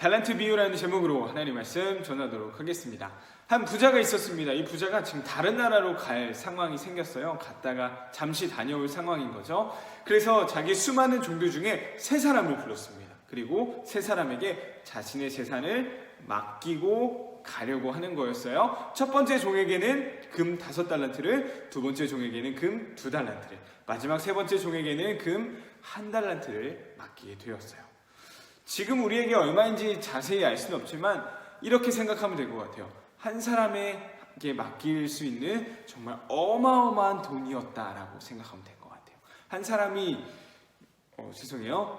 달란트 비유라는 제목으로 하나님 말씀 전하도록 하겠습니다. 한 부자가 있었습니다. 이 부자가 지금 다른 나라로 갈 상황이 생겼어요. 갔다가 잠시 다녀올 상황인 거죠. 그래서 자기 수많은 종들 중에 세 사람을 불렀습니다. 그리고 세 사람에게 자신의 재산을 맡기고 가려고 하는 거였어요. 첫 번째 종에게는 금 5달란트를, 두 번째 종에게는 금 2달란트를, 마지막 세 번째 종에게는 금 1달란트를 맡기게 되었어요. 지금 우리에게 얼마인지 자세히 알 수는 없지만 이렇게 생각하면 될 것 같아요. 한 사람에게 맡길 수 있는 정말 어마어마한 돈이었다라고 생각하면 될 것 같아요. 한 사람이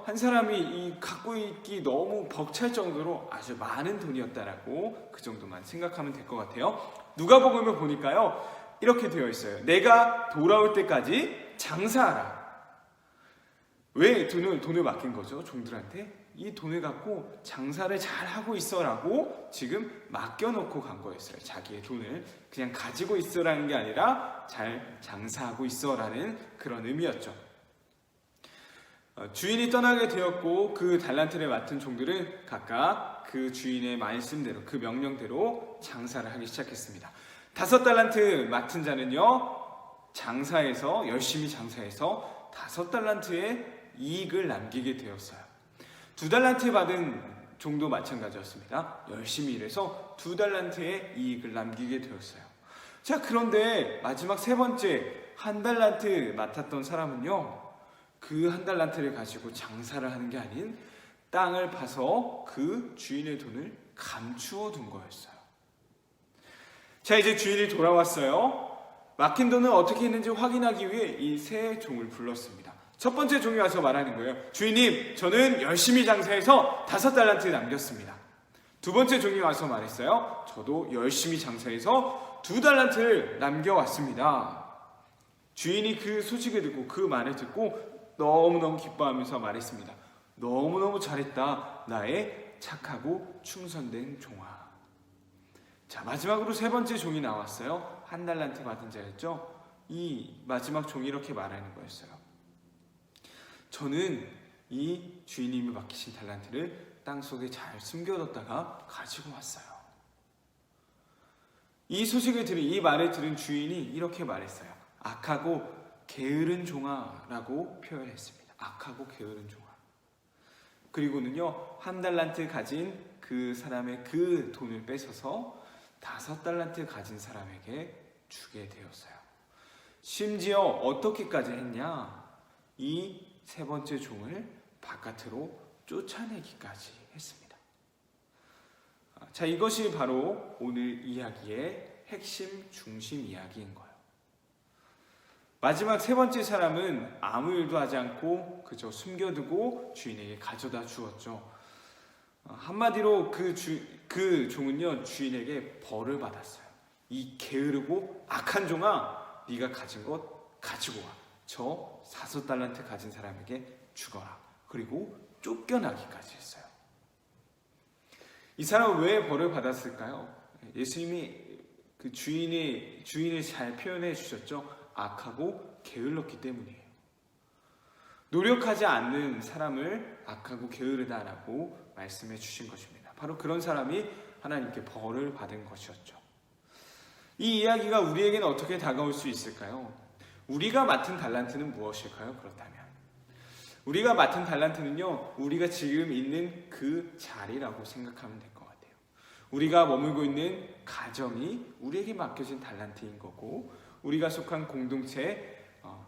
한 사람이 갖고 있기 너무 벅찰 정도로 아주 많은 돈이었다라고 그 정도만 생각하면 될 것 같아요. 누가복음을 보니까요, 이렇게 되어 있어요. 내가 돌아올 때까지 장사하라. 왜 돈을 맡긴 거죠? 종들한테? 이 돈을 갖고 장사를 잘 하고 있어라고 지금 맡겨놓고 간 거였어요. 자기의 돈을 그냥 가지고 있어라는 게 아니라 잘 장사하고 있어라는 그런 의미였죠. 주인이 떠나게 되었고 그 달란트를 맡은 종들은 각각 그 주인의 말씀대로, 그 명령대로 장사를 하기 시작했습니다. 5달란트 맡은 자는요, 열심히 장사해서 5달란트의 이익을 남기게 되었어요. 2달란트 받은 종도 마찬가지였습니다. 열심히 일해서 2달란트의 이익을 남기게 되었어요. 자, 그런데 마지막 세 번째 1달란트 맡았던 사람은요, 그 1달란트를 가지고 장사를 하는 게 아닌 땅을 파서 그 주인의 돈을 감추어 둔 거였어요. 자, 이제 주인이 돌아왔어요. 맡긴 돈을 어떻게 했는지 확인하기 위해 이 세 종을 불렀습니다. 첫 번째 종이 와서 말하는 거예요. 주인님, 저는 열심히 장사해서 5달란트 남겼습니다. 두 번째 종이 와서 말했어요. 저도 열심히 장사해서 2달란트를 남겨왔습니다. 주인이 그 소식을 듣고, 그 말을 듣고 너무너무 기뻐하면서 말했습니다. 너무너무 잘했다, 나의 착하고 충성된 종아. 자, 마지막으로 세 번째 종이 나왔어요. 1달란트 받은 자였죠. 이 마지막 종이 이렇게 말하는 거였어요. 저는 이 주인님이 맡기신 달란트를 땅속에 잘 숨겨뒀다가 가지고 왔어요. 이 소식을 들은, 이 말을 들은 주인이 이렇게 말했어요. 악하고 게으른 종아라고 표현했습니다. 악하고 게으른 종아. 그리고는요, 1달란트 가진 그 사람의 그 돈을 뺏어서 5달란트 가진 사람에게 주게 되었어요. 심지어 어떻게까지 했냐? 이 세 번째 종을 바깥으로 쫓아내기까지 했습니다. 자, 이것이 바로 오늘 이야기의 핵심 중심 이야기인 거예요. 마지막 세 번째 사람은 아무 일도 하지 않고 그저 숨겨두고 주인에게 가져다 주었죠. 한마디로 그 종은요, 주인에게 벌을 받았어요. 이 게으르고 악한 종아, 네가 가진 것 가지고 와. 저 5달란트 가진 사람에게 주거라. 그리고 쫓겨나기까지 했어요. 이 사람은 왜 벌을 받았을까요? 예수님이 그 주인을 잘 표현해 주셨죠. 악하고 게을렀기 때문이에요. 노력하지 않는 사람을 악하고 게으르다라고 말씀해 주신 것입니다. 바로 그런 사람이 하나님께 벌을 받은 것이었죠. 이 이야기가 우리에게는 어떻게 다가올 수 있을까요? 우리가 맡은 달란트는 무엇일까요? 그렇다면 우리가 맡은 달란트는요, 우리가 지금 있는 그 자리라고 생각하면 될 것 같아요. 우리가 머물고 있는 가정이 우리에게 맡겨진 달란트인 거고, 우리가 속한 공동체,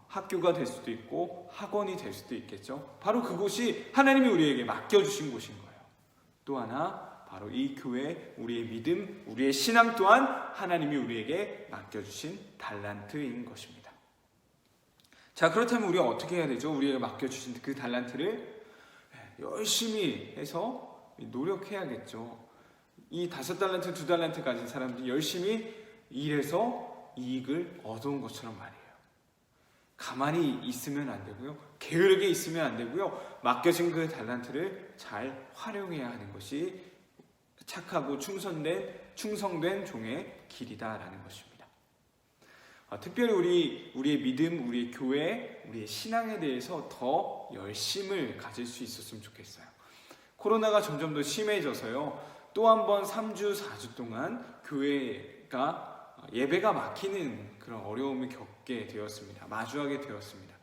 학교가 될 수도 있고 학원이 될 수도 있겠죠. 바로 그곳이 하나님이 우리에게 맡겨주신 곳인 거예요. 또 하나, 바로 이 교회, 우리의 믿음, 우리의 신앙 또한 하나님이 우리에게 맡겨주신 달란트인 것입니다. 자, 그렇다면 우리가 어떻게 해야 되죠? 우리에게 맡겨주신 그 달란트를 열심히 해서 노력해야겠죠. 이 5달란트, 2달란트 가진 사람들이 열심히 일해서 이익을 얻어온 것처럼 말이에요. 가만히 있으면 안 되고요. 게으르게 있으면 안 되고요. 맡겨진 그 달란트를 잘 활용해야 하는 것이 착하고 충성된 종의 길이다라는 것입니다. 특별히 우리의 믿음, 우리의 교회, 우리의 신앙에 대해서 더 열심을 가질 수 있었으면 좋겠어요. 코로나가 점점 더 심해져서요. 또 한 번 3주, 4주 동안 교회가 예배가 막히는 그런 어려움을 겪게 되었습니다. 마주하게 되었습니다.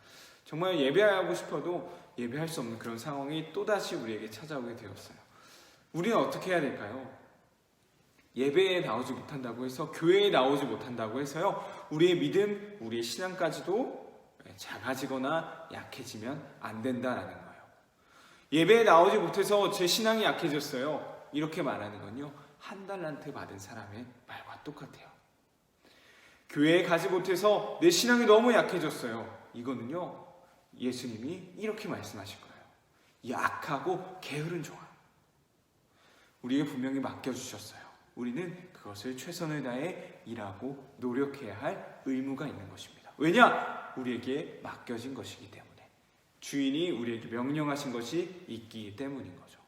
정말 예배하고 싶어도 예배할 수 없는 그런 상황이 또다시 우리에게 찾아오게 되었어요. 우리는 어떻게 해야 될까요? 예배에 나오지 못한다고 해서, 교회에 나오지 못한다고 해서요, 우리의 믿음, 우리의 신앙까지도 작아지거나 약해지면 안 된다라는 거예요. 예배에 나오지 못해서 제 신앙이 약해졌어요. 이렇게 말하는 건요, 한 달란트 받은 사람의 말과 똑같아요. 교회에 가지 못해서 내 신앙이 너무 약해졌어요. 이거는요, 예수님이 이렇게 말씀하실 거예요. 약하고 게으른 종아, 우리에게 분명히 맡겨주셨어요. 우리는 그것을 최선을 다해 일하고 노력해야 할 의무가 있는 것입니다. 왜냐? 우리에게 맡겨진 것이기 때문에. 주인이 우리에게 명령하신 것이 있기 때문인 거죠.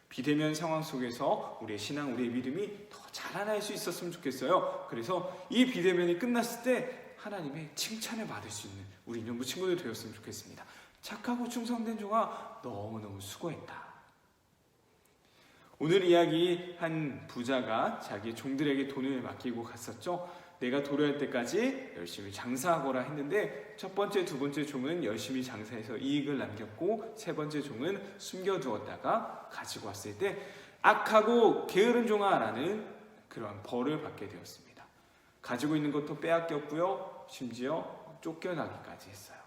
비대면 상황 속에서 우리의 신앙, 우리의 믿음이 더 자라날 수 있었으면 좋겠어요. 그래서 이 비대면이 끝났을 때 하나님의 칭찬을 받을 수 있는 우리 인연부 친구들 되었으면 좋겠습니다. 착하고 충성된 종아, 너무너무 수고했다. 오늘 이야기 한 부자가 자기 종들에게 돈을 맡기고 갔었죠. 내가 도래할 때까지 열심히 장사하거라 했는데, 첫 번째, 두 번째 종은 열심히 장사해서 이익을 남겼고, 세 번째 종은 숨겨두었다가 가지고 왔을 때 악하고 게으른 종아라는 그런 벌을 받게 되었습니다. 가지고 있는 것도 빼앗겼고요, 심지어 쫓겨나기까지 했어요.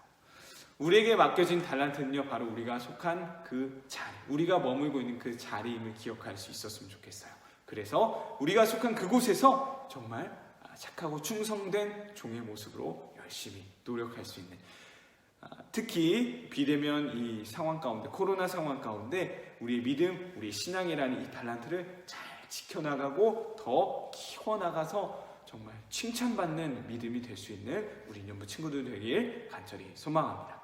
우리에게 맡겨진 달란트는요, 바로 우리가 속한 그 자리, 우리가 머물고 있는 그 자리임을 기억할 수 있었으면 좋겠어요. 그래서 우리가 속한 그곳에서 정말 착하고 충성된 종의 모습으로 열심히 노력할 수 있는, 특히 비대면 이 상황 가운데, 코로나 상황 가운데 우리의 믿음, 우리의 신앙이라는 이 달란트를 잘 지켜나가고 더 키워나가서 정말 칭찬받는 믿음이 될 수 있는 우리 인연부 친구들 되길 간절히 소망합니다.